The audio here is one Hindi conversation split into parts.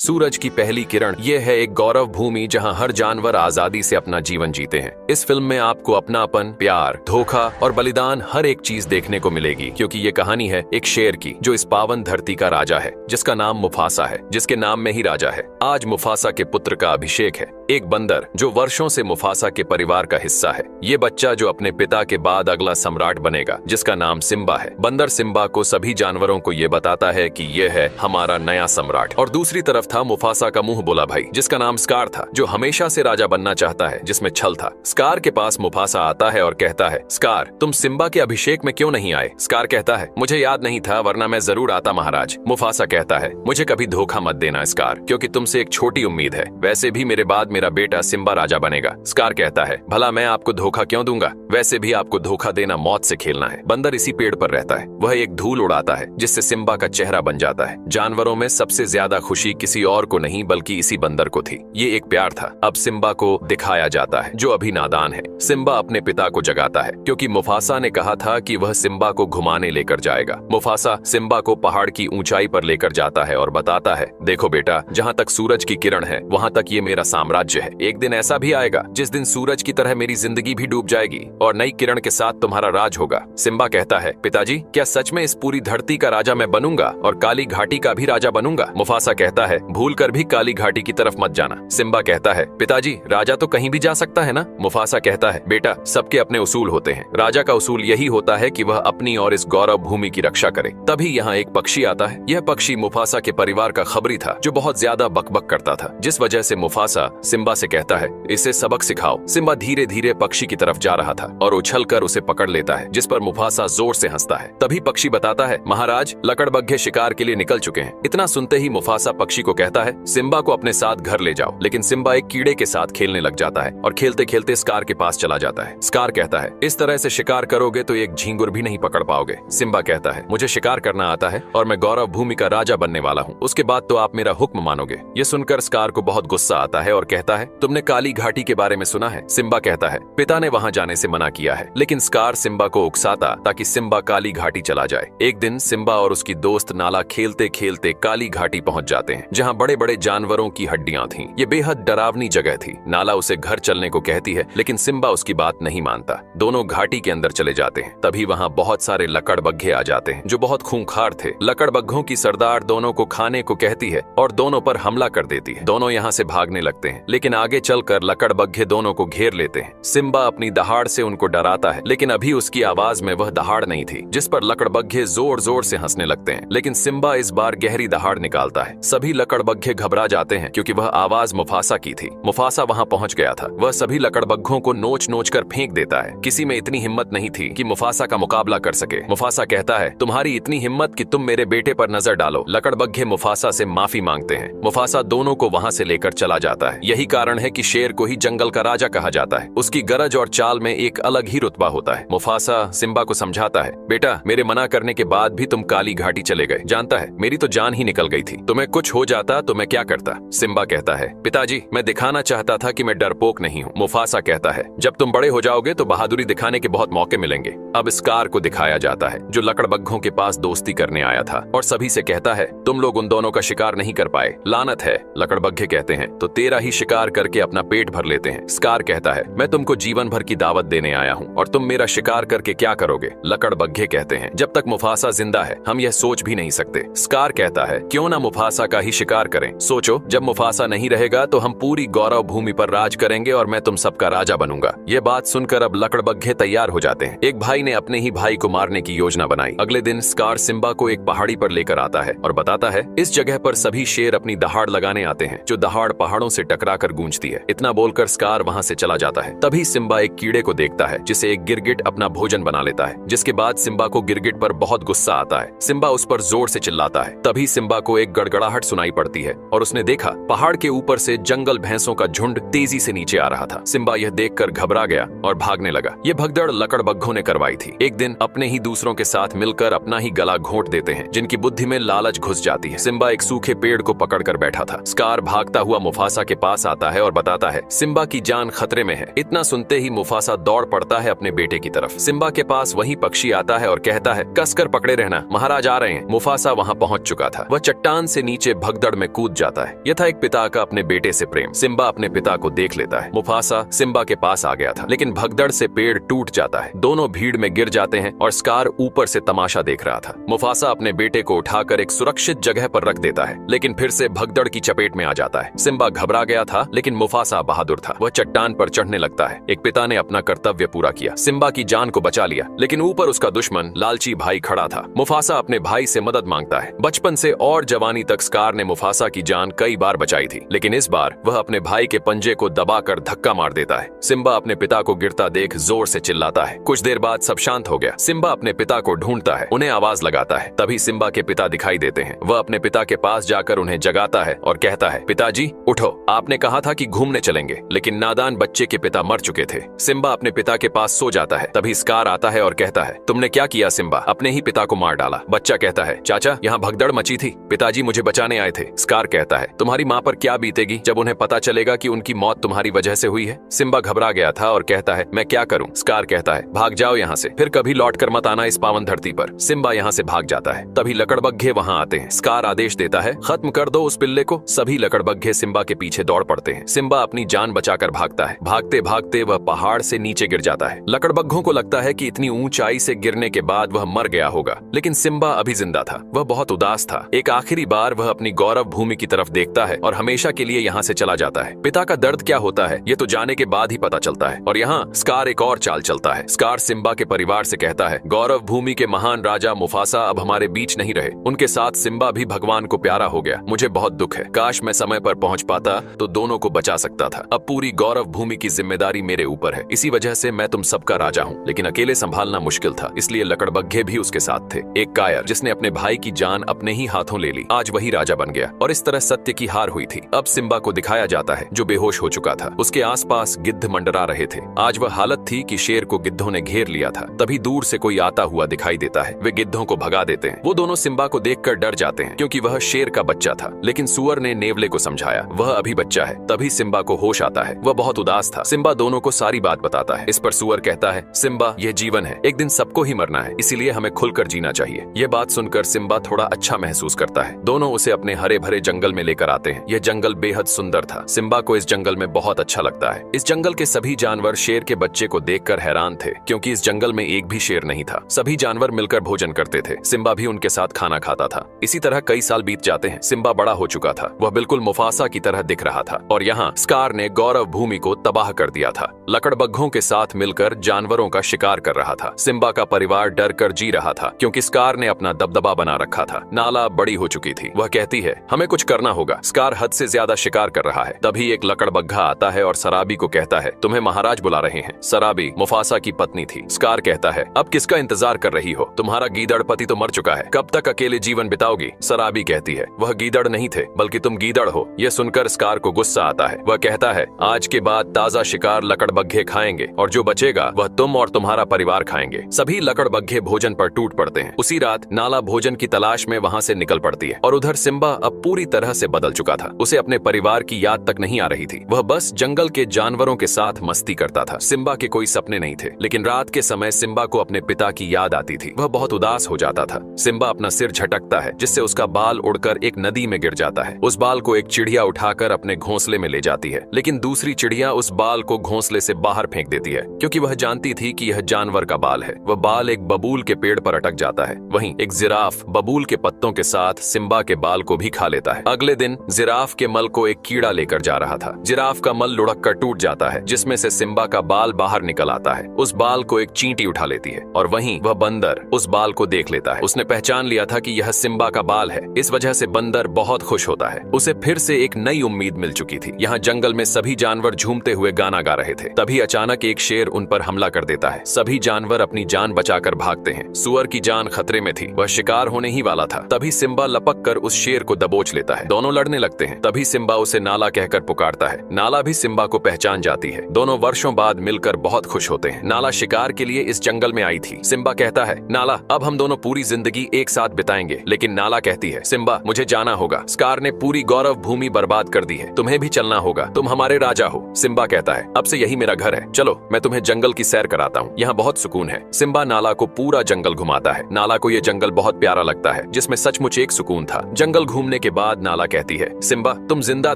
सूरज की पहली किरण ये है एक गौरव भूमि जहां हर जानवर आजादी से अपना जीवन जीते हैं। इस फिल्म में आपको अपनापन, प्यार, धोखा और बलिदान हर एक चीज देखने को मिलेगी, क्योंकि ये कहानी है एक शेर की जो इस पावन धरती का राजा है, जिसका नाम मुफासा है, जिसके नाम में ही राजा है। आज मुफासा के पुत्र का अभिषेक है, एक बंदर जो वर्षों से मुफासा के परिवार का हिस्सा है। ये बच्चा जो अपने पिता के बाद अगला सम्राट बनेगा, जिसका नाम सिम्बा है। बंदर सिम्बा को सभी जानवरों को ये बताता है कि ये है हमारा नया सम्राट। और दूसरी तरफ था मुफासा का मुंह बोला भाई, जिसका नाम स्कार था, जो हमेशा से राजा बनना चाहता है, जिसमें छल था। स्कार के पास मुफासा आता है और कहता है, स्कार, तुम सिम्बा के अभिषेक में क्यों नहीं आए? स्कार कहता है, मुझे याद नहीं था, वरना मैं जरूर आता महाराज। मुफासा कहता है, मुझे कभी धोखा मत देना स्कार, क्योंकि तुमसे एक छोटी उम्मीद है। वैसे भी मेरे बाद मेरा बेटा सिम्बा राजा बनेगा। स्कार कहता है, भला मैं आपको धोखा क्यों दूंगा? वैसे भी आपको धोखा देना मौत से खेलना है। बंदर इसी पेड़ पर रहता है, वह एक धूल उड़ाता है जिससे सिम्बा का चेहरा बन जाता है। जानवरों में सबसे ज्यादा खुशी किसी और को नहीं बल्कि इसी बंदर को थी। ये एक प्यार था। अब सिम्बा को दिखाया जाता है, जो अभी नादान है। सिम्बा अपने पिता को जगाता है, क्योंकि मुफासा ने कहा था कि वह सिम्बा को घुमाने लेकर जाएगा। मुफासा सिम्बा को पहाड़ की ऊंचाई पर लेकर जाता है और बताता है, देखो बेटा, जहाँ तक सूरज की किरण है वहाँ तक ये मेरा साम्राज्य है। एक दिन ऐसा भी आएगा जिस दिन सूरज की तरह मेरी जिंदगी भी डूब जाएगी और नई किरण के साथ तुम्हारा राज होगा। सिम्बा कहता है, पिताजी, क्या सच में इस पूरी धरती का राजा मैं बनूंगा और काली घाटी का भी राजा बनूंगा? मुफासा कहता है, भूल कर भी काली घाटी की तरफ मत जाना। सिम्बा कहता है, पिताजी, राजा तो कहीं भी जा सकता है ना? मुफासा कहता है, बेटा, सबके अपने उसूल होते हैं। राजा का उसूल यही होता है कि वह अपनी और इस गौरव भूमि की रक्षा करे। तभी यहाँ एक पक्षी आता है। यह पक्षी मुफासा के परिवार का खबरी था, जो बहुत ज्यादा बकबक करता था, जिस वजह से मुफासा सिम्बा से कहता है, इसे सबक सिखाओ। सिम्बा धीरे धीरे पक्षी की तरफ जा रहा था और उछलकर उसे पकड़ लेता है, जिस पर मुफासा जोर से हंसता है। तभी पक्षी बताता है, महाराज, लकड़बग्घे शिकार के लिए निकल चुके हैं। इतना सुनते ही मुफासा पक्षी को कहता है, सिम्बा को अपने साथ घर ले जाओ। लेकिन सिम्बा एक कीड़े के साथ खेलने लग जाता है और खेलते खेलते स्कार के पास चला जाता है। स्कार कहता है, इस तरह से शिकार करोगे तो एक झींगुर भी नहीं पकड़ पाओगे। सिम्बा कहता है, मुझे शिकार करना आता है और मैं गौरव भूमि का राजा बनने वाला हूँ, उसके बाद तो आप मेरा हुक्म मानोगे। ये सुनकर स्कार को बहुत गुस्सा आता है और कहता है, तुमने काली घाटी के बारे में सुना है? सिम्बा कहता है, पिता ने वहां जाने से मना किया है। लेकिन स्कार सिम्बा को उकसाता ताकि सिम्बा काली घाटी चला जाए। एक दिन सिम्बा और उसकी दोस्त नाला खेलते खेलते काली घाटी पहुंच जाते हैं, जहां बड़े बड़े जानवरों की हड्डियां थीं। ये बेहद डरावनी जगह थी। नाला उसे घर चलने को कहती है, लेकिन सिम्बा उसकी बात नहीं मानता। दोनों घाटी के अंदर चले जाते हैं। तभी वहां बहुत सारे लकड़बग्घे आ जाते हैं, जो बहुत खूंखार थे। लकड़बग्घों की सरदार दोनों को खाने को कहती है और दोनों पर हमला कर देती है। दोनों यहाँ से भागने लगते हैं, लेकिन आगे चलकर लकड़बग्घे दोनों को घेर लेते हैं। सिम्बा अपनी दहाड़ से उनको डराता है, लेकिन अभी उसकी आवाज में वह दहाड़ नहीं थी, जिस पर लकड़बग्घे जोर जोर से हंसने लगते हैं। लेकिन सिम्बा इस बार गहरी दहाड़ निकालता है। सभी लकड़बग्घे घबरा जाते हैं, क्योंकि वह आवाज मुफासा की थी। मुफासा वहां पहुंच गया था। वह सभी लकड़बग्घों को नोच नोच कर फेंक देता है। किसी में इतनी हिम्मत नहीं थी कि मुफासा का मुकाबला कर सके। मुफासा कहता है, तुम्हारी इतनी हिम्मत कि तुम मेरे बेटे पर नजर डालो। लकड़बग्घे मुफासा से माफी मांगते हैं। मुफासा दोनों को वहां से लेकर चला जाता है। यही कारण है कि शेर को ही जंगल का राजा कहा जाता है। उसकी गरज और चाल में एक अलग ही रुतबा होता है। मुफासा सिम्बा को समझाता है, बेटा, मेरे मना करने के बाद भी तुम काली घाटी चले गए। जानता है, मेरी तो जान ही निकल गई थी। तुम्हें कुछ हो जाता तो मैं क्या करता? सिम्बा कहता है, पिताजी, मैं दिखाना चाहता था कि मैं डरपोक नहीं हूँ। मुफासा कहता है, जब तुम बड़े हो जाओगे तो बहादुरी दिखाने के बहुत मौके मिलेंगे। अब स्कार को दिखाया जाता है, जो लकड़बग्घों के पास दोस्ती करने आया था और सभी से कहता है, तुम लोग उन दोनों का शिकार नहीं कर पाए, लानत है। लकड़बग्घे कहते हैं, तो तेरा ही शिकार करके अपना पेट भर लेते हैं। स्कार कहता है, मैं तुमको जीवन भर की दावत देने आया हूँ और तुम मेरा शिकार करके क्या करोगे? लकड़बग्घे कहते हैं, जब तक मुफासा जिंदा है हम यह सोच भी नहीं सकते। स्कार कहता है, क्यों ना मुफासा का ही शिकार करें? सोचो, जब मुफासा नहीं रहेगा तो हम पूरी गौरव भूमि पर राज करेंगे और मैं तुम सबका राजा बनूंगा। यह बात सुनकर अब लकड़बग्घे तैयार हो जाते हैं। एक भाई ने अपने ही भाई को मारने की योजना बनाई। अगले दिन स्कार सिम्बा को एक पहाड़ी पर लेकर आता है और बताता है, इस जगह पर सभी शेर अपनी दहाड़ लगाने आते हैं, जो दहाड़ पहाड़ों से टकराकर गूंजती है। इतना बोलकर स्कार वहां से चला जाता है। तभी सिम्बा एक कीड़े को देखता है, जिसे एक गिरगिट अपना भोजन बना लेता है, जिसके बाद सिम्बा को गिरगिट पर बहुत गुस्सा आता है। सिम्बा उस पर जोर से चिल्लाता है। तभी सिम्बा को एक गड़गड़ाहट सुनाई पड़ती है और उसने देखा पहाड़ के ऊपर से जंगल भैंसों का झुंड तेजी से नीचे आ रहा था। सिम्बा यह देखकर घबरा गया और भागने लगा। ये भगदड़ लकड़बग्घों ने करवाई थी। एक दिन अपने ही दूसरों के साथ मिलकर अपना ही गला घोंट देते हैं, जिनकी बुद्धि में लालच घुस जाती है। सिम्बा एक सूखे पेड़ को पकड़कर बैठा था। स्कार भागता हुआ मुफासा के पास आता है और बताता है सिम्बा की जान खतरे में है। इतना सुनते ही मुफासा दौड़ पड़ता है अपने बेटे की तरफ। सिम्बा के पास वही पक्षी आता है और कहता है कसकर पकड़े रहना, महाराज आ रहे हैं। मुफासा वहां पहुंच चुका था। वह चट्टान से नीचे भगदड़ में कूद जाता है। यह था एक पिता का अपने बेटे से प्रेम। सिम्बा अपने पिता को देख लेता है। मुफासा सिम्बा के पास आ गया था, लेकिन भगदड़ से पेड़ टूट जाता है। दोनों भीड़ में गिर जाते हैं और स्कार ऊपर से तमाशा देख रहा था। मुफासा अपने बेटे को उठाकर एक सुरक्षित जगह पर रख देता है, लेकिन फिर से भगदड़ की चपेट में आ जाता है। सिम्बा घबरा गया था, लेकिन मुफासा बहादुर था। वह चट्टान पर चढ़ने लगता है। एक पिता ने अपना कर्तव्य पूरा किया, सिम्बा की जान को बचा लिया, लेकिन ऊपर उसका दुश्मन लालची भाई खड़ा था। मुफासा अपने भाई से मदद मांगता है। बचपन से और जवानी तक स्कार ने मुफासा की जान कई बार बचाई थी, लेकिन इस बार वह अपने भाई के पंजे को दबाकर धक्का मार देता है। सिम्बा अपने पिता को गिरता देख जोर से चिल्लाता है। कुछ देर बाद सब शांत हो गया। सिम्बा अपने पिता को ढूंढता है, उन्हें आवाज लगाता है। तभी सिम्बा के पिता दिखाई देते हैं। वह अपने पिता के पास जाकर उन्हें जगाता है और कहता है पिताजी उठो, आपने कहा था कि घूमने चलेंगे, लेकिन नादान बच्चे के पिता मर चुके थे। सिम्बा अपने पिता के पास सो जाता है। तभी स्कार आता है और कहता है तुमने क्या किया सिम्बा, अपने ही पिता को मार डाला। बच्चा कहता है चाचा यहाँ भगदड़ मची थी, पिताजी मुझे बचाने आए थे। स्कार कहता है तुम्हारी माँ पर क्या बीतेगी जब उन्हें पता चलेगा कि उनकी मौत तुम्हारी वजह से हुई है। सिम्बा घबरा गया था और कहता है मैं क्या करूं। स्कार कहता है भाग जाओ यहाँ से, फिर कभी लौट कर मत आना इस पावन धरती पर। सिम्बा यहाँ से भाग जाता है। तभी लकड़बग्घे वहाँ आते हैं। स्कार आदेश देता है खत्म कर दो उस पिल्ले को। सभी लकड़बग्घे सिम्बा के पीछे दौड़ पड़ते हैं। सिम्बा अपनी जान बचाकर भागता है। भागते भागते वह पहाड़ से नीचे गिर जाता है। लकड़बग्घों को लगता है कि इतनी ऊंचाई से गिरने के बाद वह मर गया होगा, लेकिन सिम्बा अभी जिंदा था। वह बहुत उदास था। एक आखिरी बार वह अपनी गौरव भूमि की तरफ देखता है और हमेशा के लिए यहाँ से चला जाता है। पिता का दर्द क्या होता है ये तो जाने के बाद ही पता चलता है। और यहाँ स्कार एक और चाल चलता है। स्कार सिम्बा के परिवार से कहता है गौरव भूमि के महान राजा मुफासा अब हमारे बीच नहीं रहे, उनके साथ सिम्बा भी भगवान को प्यारा हो गया। मुझे बहुत दुख है, काश मैं समय पर पहुंच पाता तो दोनों को बचा सकता था। अब पूरी गौरव भूमि की जिम्मेदारी मेरे ऊपर है, इसी वजह से मैं तुम सबका राजा हूँ, लेकिन अकेले संभालना मुश्किल था, इसलिए लकड़बग्घे भी उसके साथ थे। एक कायर जिसने अपने भाई की जान अपने ही हाथों ले ली, आज वही राजा बन गया और इस तरह सत्य की हार हुई थी। अब सिम्बा को दिखाया जाता है जो बेहोश हो चुका था। उसके आसपास गिद्ध मंडरा रहे थे। आज वह हालत थी कि शेर को गिद्धों ने घेर लिया था। तभी दूर से कोई आता हुआ दिखाई देता है। वे गिद्धों को भगा देते हैं। वो दोनों सिम्बा को देखकर डर जाते हैं, क्योंकि वह शेर का बच्चा था, लेकिन सुअर ने नेवले को समझाया वह अभी बच्चा है। तभी सिम्बा को होश आता है। वह बहुत उदास था। सिम्बा दोनों को सारी बात बताता है। इस पर सुअर कहता है सिम्बा यह जीवन है, एक दिन सबको ही मरना है, इसीलिए हमें खुलकर जीना चाहिए। यह बात सुनकर सिम्बा थोड़ा अच्छा महसूस करता है। दोनों उसे अपने हरे भरे जंगल में लेकर आते हैं। यह जंगल बेहद सुंदर था। सिम्बा को इस जंगल में बहुत अच्छा लगता है। इस जंगल के सभी जानवर शेर के बच्चे को देखकर हैरान थे, क्योंकि इस जंगल में एक भी शेर नहीं था। सभी जानवर मिलकर भोजन करते थे। सिम्बा भी उनके साथ खाना खाता था। इसी तरह कई साल बीत जाते हैं। सिम्बा बड़ा हो चुका था। वह बिल्कुल मुफासा की तरह दिख रहा था और यहाँ स्कार ने गौरव भूमि को तबाह कर दिया था। लकड़बग्घों के साथ मिलकर जानवरों का शिकार कर रहा था। सिम्बा का परिवार डर कर जी रहा था, क्योंकि स्कार ने अपना दबदबा बना रखा था। नाला बड़ी हो चुकी थी। वह कहती है हमें कुछ करना होगा, स्कार हद से ज्यादा शिकार कर रहा है। तभी एक लकड़बग्घा आता है और सराबी को कहता है तुम्हें महाराज बुला रहे हैं। सराबी मुफासा की पत्नी थी। स्कार कहता है अब किसका इंतजार कर रही हो, तुम्हारा गीदड़ पति तो मर चुका है, कब तक अकेले जीवन बिताओगी। सराबी कहती है वह गीदड़ नहीं थे, बल्कि तुम गीदड़ हो। यह सुनकर स्कार को गुस्सा आता है। वह कहता है आज के बाद ताजा शिकार लकड़बग्घे खाएंगे और जो बचेगा वह तुम और तुम्हारा परिवार खाएंगे। सभी लकड़बग्घे भोजन पर टूट पड़ते हैं। उसी रात नाला भोजन की तलाश में वहाँ से निकल पड़ती है और उधर सिम्बा अब पूरी तरह से बदल चुका था। उसे अपने परिवार की याद तक नहीं आ रही थी। वह बस जंगल के जानवरों के साथ मस्ती करता था। सिम्बा के कोई सपने नहीं थे, लेकिन रात के समय सिम्बा को अपने पिता की याद आती थी। वह बहुत उदास हो जाता था। सिम्बा अपना सिर झटकता है, जिससे उसका बाल उड़कर एक नदी में गिर जाता है। उस बाल को एक चिड़िया उठाकर अपने घोंसले में ले जाती है, लेकिन दूसरी चिड़िया उस बाल को घोंसले से बाहर फेंक देती है, क्योंकि वह जानती थी कि यह जानवर का बाल है। वह बाल एक बबूल के पेड़ पर अटक जाता है। वहीं एक जिराफ बबूल के पत्तों के साथ सिम्बा के बाल को भी खा लेता है। अगले दिन जिराफ के मल को एक कीड़ा लेकर जा रहा था। जिराफ का मल लुढ़क कर टूट जाता है, जिसमें से सिम्बा का बाल बाहर निकल आता है। उस बाल को एक चींटी उठा लेती है और वहीं वह बंदर उस बाल को देख लेता है। उसने पहचान लिया था कि यह सिम्बा का बाल है। इस वजह से बंदर बहुत खुश होता है। उसे फिर से एक नई उम्मीद मिल चुकी थी। यहाँ जंगल में सभी जानवर झूमते हुए गाना गा रहे थे। तभी अचानक एक शेर उन पर हमला कर देता है। सभी जानवर अपनी जान बचाकर भागते हैं। सुअर की जान खतरे में थी, वह शिकार होने ही वाला था। तभी सिम्बा लपक कर उस शेर को दबोच लेता है। दोनों लड़ने लगते हैं। तभी सिम्बा उसे नाला कहकर पुकारता है। नाला भी सिम्बा को पहचान जाती है। दोनों वर्षों बाद मिलकर बहुत खुश होते हैं। नाला शिकार के लिए इस जंगल में आई थी। सिम्बा कहता है नाला अब हम दोनों पूरी जिंदगी एक साथ बिताएंगे, लेकिन नाला कहती है सिम्बा मुझे जाना होगा। स्कार ने पूरी गौरव भूमि बर्बाद कर दी है, तुम्हें तुम्हें भी चलना होगा, तुम हमारे राजा हो। सिम्बा कहता है अब से यही मेरा घर है, चलो मैं तुम्हें जंगल की सैर कराता हूँ, यहाँ बहुत सुकून है। सिम्बा नाला को पूरा जंगल घुमाता है। नाला को ये जंगल बहुत प्यारा लगता है, जिसमें सचमुच एक सुकून था। जंगल घूमने के बाद नाला कहती है, सिम्बा तुम जिंदा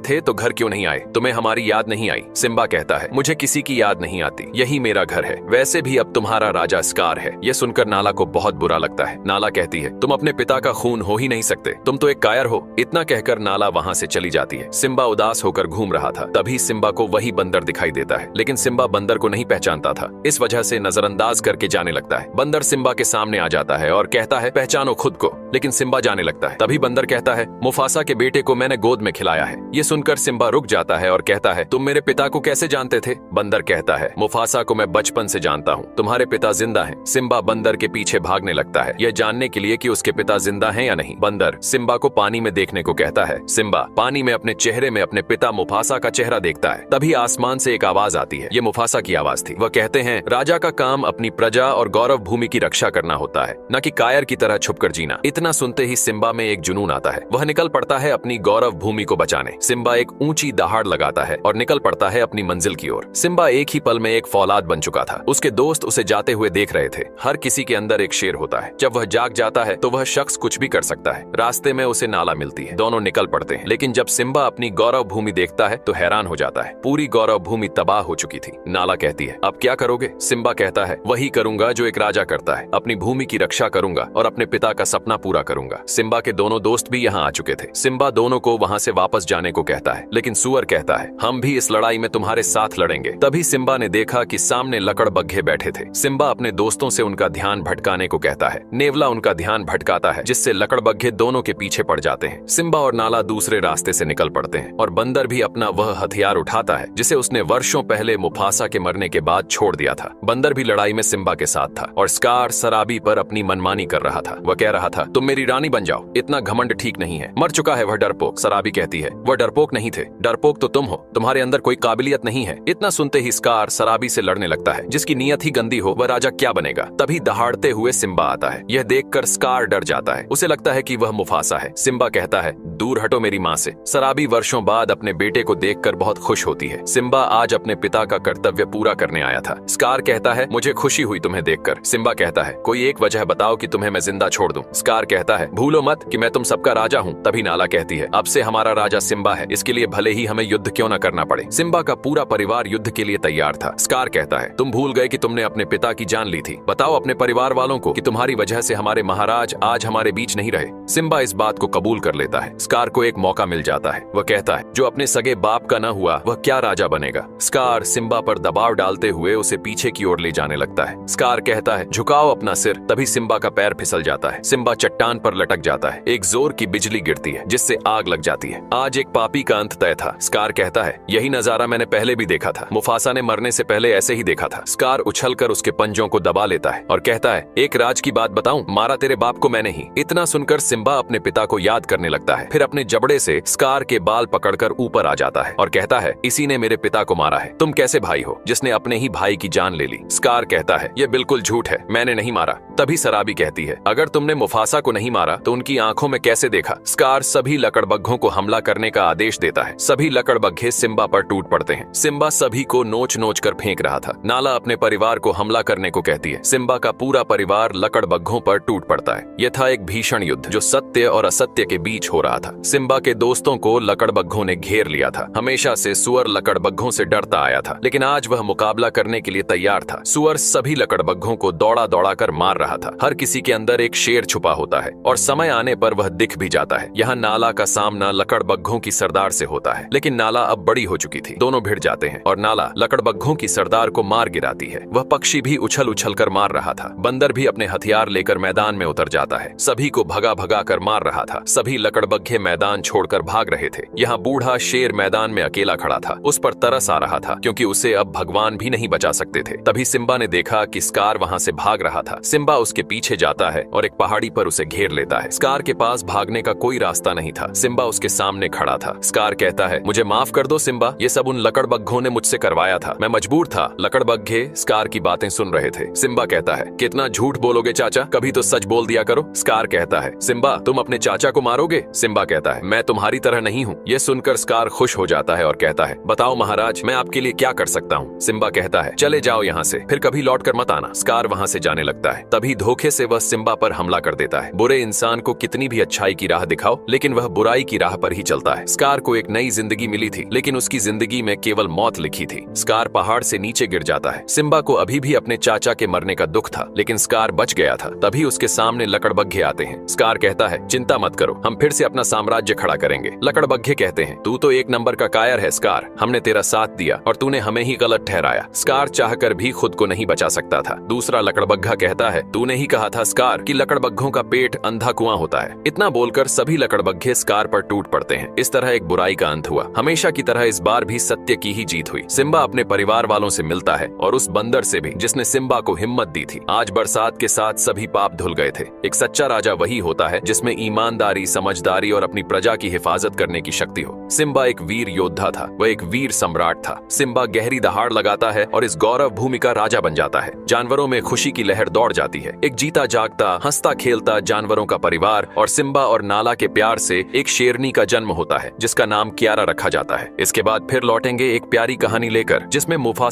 थे तो घर क्यों नहीं आए, तुम्हें हमारी याद नहीं आई? सिम्बा कहता है मुझे किसी की याद नहीं आती, यही मेरा घर है, वैसे भी अब तुम्हारा राजा स्कार है। यह सुनकर नाला को बहुत बुरा लगता है। नाला कहती है तुम अपने पिता का खून हो ही नहीं सकते, तुम तो एक कायर हो। इतना कहकर नाला वहाँ से चली जाती है। सिम्बा उदास होकर घूम रहा था, तभी सिम्बा को वही बंदर दिखाई देता है, लेकिन सिम्बा बंदर को नहीं पहचानता था, इस वजह से नजरअंदाज करके जाने लगता है। बंदर सिम्बा के सामने आ जाता है और कहता है पहचानो खुद को, लेकिन सिम्बा जाने लगता है। तभी बंदर कहता है मुफासा के बेटे को मैंने गोद में खिलाया है। ये सुनकर सिम्बा रुक जाता है और कहता है तुम मेरे पिता को कैसे जानते थे? बंदर कहता है मुफासा को मैं बचपन से जानता हूँ, तुम्हारे पिता जिंदा हैं। सिम्बा बंदर के पीछे भागने लगता है, यह जानने के लिए कि उसके पिता जिंदा हैं या नहीं। बंदर सिम्बा को पानी में देखने को कहता है। सिम्बा पानी में अपने चेहरे में अपने पिता मुफासा का चेहरा देखता है। तभी आसमान से एक आवाज आती है, ये मुफासा की आवाज थी। वह कहते हैं राजा का काम अपनी प्रजा और गौरव भूमि की रक्षा करना होता है, न कि कायर की तरह छुपकर जीना। इतना सुनते ही सिम्बा में एक जुनून आता है, वह निकल पड़ता है अपनी गौरव भूमि को बचाने। सिम्बा एक ऊंची दहाड़ लगाता है और निकल पड़ता है अपनी मंजिल की ओर। सिम्बा एक ही पल में एक फौलाद बन चुका था। उसके दोस्त उसे जाते हुए देख रहे थे। हर किसी के अंदर एक शेर होता है, जब वह जाग जाता है तो वह शख्स कुछ भी कर सकता है। रास्ते में उसे नाला मिलती है, दोनों निकल पड़ते हैं, लेकिन जब सिम्बा अपनी गौरव भूमि देखता है तो हैरान हो जाता है। पूरी गौरव भूमि तबाह हो चुकी थी। नाला कहती है अब क्या करोगे? सिम्बा कहता है वही करूंगा जो एक राजा करता है, अपनी भूमि की रक्षा करूंगा और अपने पिता का सपना पूरा करूंगा। सिम्बा के दोनों दोस्त भी यहाँ आ चुके थे। सिम्बा दोनों को वहाँ से वापस जाने को कहता है, लेकिन सुअर कहता है हम भी इस लड़ाई में तुम्हारे साथ लड़ेंगे। तभी सिम्बा ने देखा कि सामने लकड़बग्घे बैठे थे। सिम्बा अपने दोस्तों से उनका ध्यान भटकाने को कहता है। नेवला उनका ध्यान भटकाता है, जिससे लकड़बग्घे दोनों के पीछे पड़ जाते हैं। सिम्बा और नाला दूसरे रास्ते से निकल पड़ते हैं और बंदर भी अपना वह हथियार उठाता है जिसे उसने वर्षों पहले मुफासा के मरने के बाद छोड़ दिया था। बंदर भी लड़ाई में सिम्बा के साथ था और स्कार सराबी पर अपनी मनमानी कर रहा था। वह कह रहा था तुम मेरी रानी बन जाओ, इतना घमंड ठीक नहीं है, मर चुका है वह डरपोक। सराबी कहती है वह डरपोक नहीं थे, डरपोक तो तुम हो, तुम्हारे अंदर कोई काबिलियत नहीं है। इतना सुनते ही स्कार सराबी से लड़ने लगता है, जिसकी नीयत ही गंदी हो वह राजा क्या बनेगा। तभी दहाड़ते हुए सिम्बा आता है। यह देखकर स्कार डर जाता है, उसे लगता है कि वह मुफासा है। सिम्बा कहता है दूर हटो मेरी माँ से। सराबी वर्षों बाद अपने बेटे को देखकर बहुत खुश होती है। सिम्बा आज अपने पिता का कर्तव्य पूरा करने आया था। स्कार कहता है मुझे खुशी हुई तुम्हें देखकर। सिम्बा कहता है कोई एक वजह बताओ कि तुम्हें मैं जिंदा छोड़ दूं। स्कार कहता है भूलो मत कि मैं तुम सबका राजा हूँ। तभी नाला कहती है अब से हमारा राजा सिम्बा है, इसके लिए भले ही हमें युद्ध क्यों न करना पड़े। सिम्बा का पूरा परिवार युद्ध के लिए तैयार था। स्कार कहता है तुम भूल गए कि तुमने अपने पिता की जान ली थी, बताओ अपने परिवार वालों को कि तुम्हारी वजह से हमारे महाराज आज हमारे बीच नहीं रहे। सिम्बा इस बात को कबूल कर लेता है। स्कार को एक मौका मिल जाता है। वह कहता है जो अपने सगे बाप का न हुआ वह क्या राजा बनेगा। स्कार सिम्बा पर दबाव डालते हुए उसे पीछे की ओर ले जाने लगता है। स्कार कहता है झुकाओ अपना सिर। तभी सिम्बा का पैर फिसल जाता है। सिम्बा चट्टान पर लटक जाता है। एक जोर की बिजली गिरती है जिससे आग लग जाती है। आज एक पापी का अंत तय था। स्कार कहता है यही नजारा मैंने पहले भी देखा था, मुफासा ने मरने से पहले ऐसे ही देखा था। स्कार उछलकर उसके पंजों को दबा लेता है और कहता है एक राज की बात बताऊं, मारा तेरे बाप को मैंने ही। इतना सुनकर सिम्बा अपने पिता को याद करने लगता है। फिर अपने जबड़े से स्कार के बाल पकड़कर ऊपर आ जाता है और कहता है इसी ने मेरे पिता को मारा है। तुम कैसे भाई हो जिसने अपने ही भाई की जान ले ली? स्कार कहता है यह बिल्कुल झूठ है, मैंने नहीं मारा। तभी सराबी कहती है अगर तुमने मुफासा को नहीं मारा तो उनकी आंखों में कैसे देखा? स्कार सभी लकड़बग्घों को हमला करने का आदेश देता है। सभी लकड़बग्घे सिम्बा पर टूट पड़ते हैं। सिम्बा सभी को नोच नोच कर फेंक रहा था। नाला अपने परिवार को हमला करने को कहती है। सिम्बा का पूरा परिवार लकड़बग्घों पर टूट पड़ता है। यह था एक भीषण युद्ध जो सत्य और असत्य के बीच हो रहा था। सिम्बा के दोस्तों को लकड़बग्घों ने घेर लिया था। हमेशा से सुअर लकड़बग्घों से डरता आया था, लेकिन आज वह मुकाबला करने के लिए तैयार था। सुअर सभी लकड़बग्घों को दौड़ा दौड़ा कर मार रहा था। हर किसी के अंदर एक शेर छुपा होता है और समय आने पर वह दिख भी जाता है। यहाँ नाला का सामना लकड़बग्घों की सरदार से होता है, लेकिन नाला अब बड़ी हो चुकी थी। दोनों भिड़ जाते हैं और नाला लकड़बग्घों की सरदार को मार गिराती है। वह पक्षी भी उछल उछल कर मार रहा था। बंदर भी अपने हथियार लेकर मैदान में उतर जाता है। सभी को भगा भगा कर मार रहा था। सभी लकड़बग्घे मैदान छोड़कर भाग रहे थे। यहाँ बूढ़ा शेर मैदान में अकेला खड़ा था। उस पर तरस आ रहा था क्योंकि उसे अब भगवान भी नहीं बचा सकते थे। तभी सिम्बा ने देखा कि स्कार वहाँ से भाग रहा था। सिम्बा उसके पीछे जाता है और एक पहाड़ी पर उसे घेर लेता है। स्कार के पास भागने का कोई रास्ता नहीं था। सिम्बा उसके सामने खड़ा था। स्कार कहता है, मुझे माफ कर दो सिम्बा, ये सब उन लकड़बग्घों ने मुझसे करवाया था, मैं मजबूर था। लकड़बग्घे स्कार की बातें सुन रहे थे। सिम्बा कहता है, कितना झूठ बोलोगे चाचा, कभी तो सच बोल दिया करो। स्कार कहता है, सिम्बा तुम अपने चाचा को मारोगे? सिम्बा कहता है, मैं तुम्हारी तरह नहीं हूँ। ये सुनकर स्कार खुश हो जाता है और कहता है, बताओ महाराज, मैं आपके लिए क्या कर सकता हूँ? सिम्बा कहता है, चले जाओ यहाँ से, फिर कभी लौट कर मत आना। स्कार वहाँ से जाने लगता है। तभी धोखे से वह सिम्बा पर हमला कर देता है। बुरे इंसान को कितनी भी अच्छाई की राह दिखाओ, लेकिन वह बुराई की राह पर ही चलता है। स्कार को एक नई जिंदगी मिली थी, लेकिन उसकी जिंदगी में केवल मौत लिखी थी। स्कार पहाड़ से नीचे गिर जाता है। सिम्बा को अभी भी अपने चाचा के मरने का दुख था, लेकिन स्कार बच गया था। तभी उसके सामने लकड़बग्घे आते हैं। स्कार कहता है, चिंता मत करो, हम फिर से अपना साम्राज्य खड़ा करेंगे। लकड़बग्घे कहते हैं, तू तो एक नंबर का कायर है स्कार, हमने तेरा साथ दिया और तूने हमें ही गलत ठहराया। स्कार चाहकर भी खुद को नहीं बचा सकता था। दूसरा लकड़बग्घा कहता है, तूने ही कहा था स्कार कि लकड़बग्घों का पेट अंधा कुआं होता है। इतना बोलकर सभी लकड़बग्घे स्कार पर टूट पड़ते हैं। इस तरह एक बुराई का अंत हुआ। हमेशा की तरह इस बार भी सत्य की ही जीत हुई। सिम्बा अपने परिवार वालों से मिलता है और उस बंदर से भी जिसने सिम्बा को हिम्मत दी थी। आज बरसात के साथ सभी पाप धुल गए थे। एक सच्चा राजा वही होता है जिसमें ईमानदारी, समझदारी और अपनी प्रजा की हिफाजत करने की शक्ति हो। सिम्बा एक वीर योद्धा था, वह एक वीर सम्राट था। सिम्बा गहरी दहाड़ लगाता है और इस गौरव भूमि का राजा बन जाता है। जानवरों में खुशी की लहर दौड़ जाती है। एक जीता जागता, हंसता खेलता जानवरों का परिवार और सिम्बा और नाला के प्यार से एक शेरनी का जन्म होता है, जिसका नाम कियारा रखा जाता है। इसके बाद फिर लौटेंगे एक प्यारी कहानी लेकर, जिसमें मुफासा